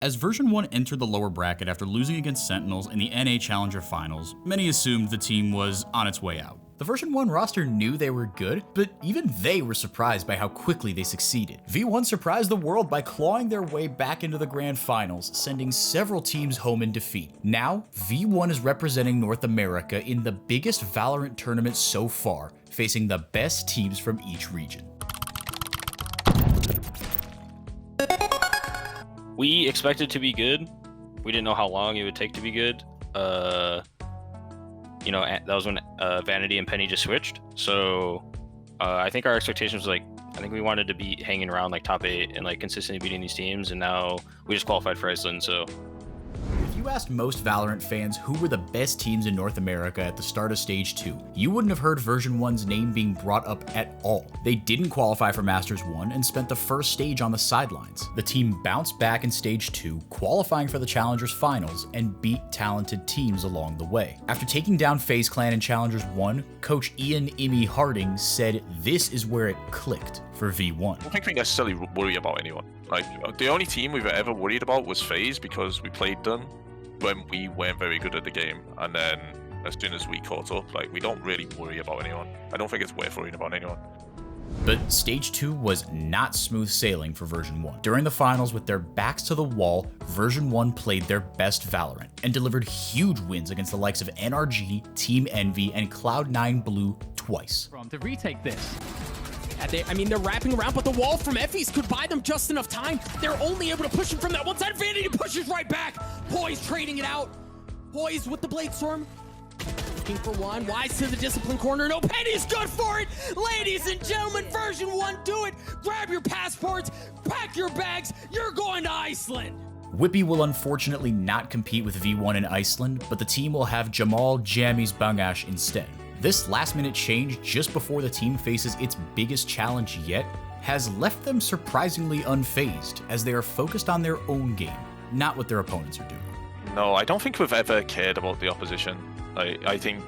As version 1 entered the lower bracket after losing against Sentinels in the NA Challenger Finals, many assumed the team was on its way out. The version 1 roster knew they were good, but even they were surprised by how quickly they succeeded. V1 surprised the world by clawing their way back into the grand finals, sending several teams home in defeat. Now, V1 is representing North America in the biggest Valorant tournament so far, facing the best teams from each region. We expected to be good. We didn't know how long it would take to be good. You know, that was when Vanity and Penny just switched. So I think our expectations was I think we wanted to be hanging around top 8 and consistently beating these teams, and now we just qualified for Iceland. So if you asked most Valorant fans who were the best teams in North America at the start of Stage 2, you wouldn't have heard version 1's name being brought up at all. They didn't qualify for Masters 1 and spent the first stage on the sidelines. The team bounced back in Stage 2, qualifying for the Challengers Finals, and beat talented teams along the way. After taking down Faze Clan in Challengers 1, coach Immi Harding said this is where it clicked for V1. I don't think we necessarily worry about anyone. The only team we've ever worried about was Faze, because we played them when we weren't very good at the game, and then as soon as we caught up, we don't really worry about anyone. I don't think it's worth worrying about anyone. But Stage 2 was not smooth sailing for version 1. During the finals, with their backs to the wall, version 1 played their best Valorant and delivered huge wins against the likes of NRG, Team Envy, and Cloud9 Blue twice. To retake this. They're wrapping around, but the wall from Effie's could buy them just enough time. They're only able to push him from that one side. Vanity pushes right back. Poise trading it out. Poise with the Blade Storm. Looking for one. Wise to the Discipline corner. No, Penny's good for it. Ladies and gentlemen, version 1, do it. Grab your passports. Pack your bags. You're going to Iceland. Whippy will unfortunately not compete with V1 in Iceland, but the team will have Jamal Jammyz Bangash instead. This last-minute change just before the team faces its biggest challenge yet has left them surprisingly unfazed, as they are focused on their own game, not what their opponents are doing. No, I don't think we've ever cared about the opposition. I think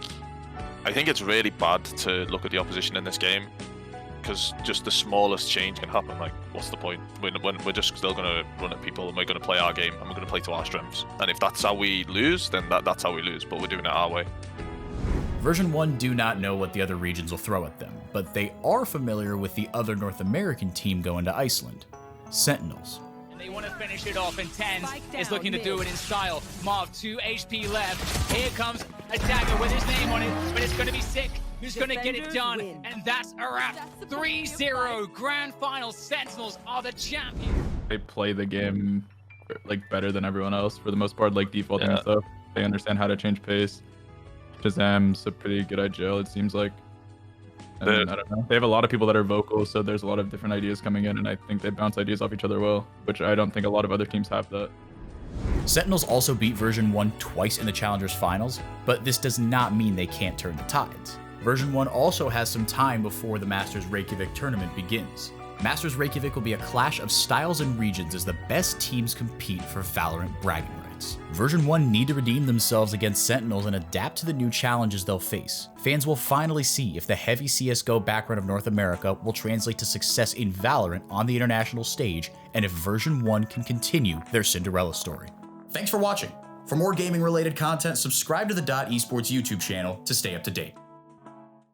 it's really bad to look at the opposition in this game, because just the smallest change can happen. What's the point? When we're just still going to run at people, and we're going to play our game, and we're going to play to our strengths. And if that's how we lose, then that's how we lose, but we're doing it our way. Version 1 do not know what the other regions will throw at them, but they are familiar with the other North American team going to Iceland, Sentinels. They want to finish it off, and Tens is looking to do it in style. Marv, 2 HP left. Here comes a dagger with his name on it, but it's going to be Sick who's going to get it done, and that's a wrap. 3-0 grand final. Sentinels are the champions. They play the game better than everyone else for the most part, defaulting and stuff. They understand how to change pace. Shazam's a pretty good IGL, it seems like. And I don't know. They have a lot of people that are vocal, so there's a lot of different ideas coming in, and I think they bounce ideas off each other well, which I don't think a lot of other teams have that. Sentinels also beat version 1 twice in the Challengers Finals, but this does not mean they can't turn the tides. Version 1 also has some time before the Masters Reykjavik tournament begins. Masters Reykjavik will be a clash of styles and regions as the best teams compete for Valorant bragging rights. Version 1 need to redeem themselves against Sentinels and adapt to the new challenges they'll face. Fans will finally see if the heavy CSGO background of North America will translate to success in Valorant on the international stage, and if version 1 can continue their Cinderella story. Thanks for watching. For more gaming related content, subscribe to the Esports YouTube channel to stay up to date.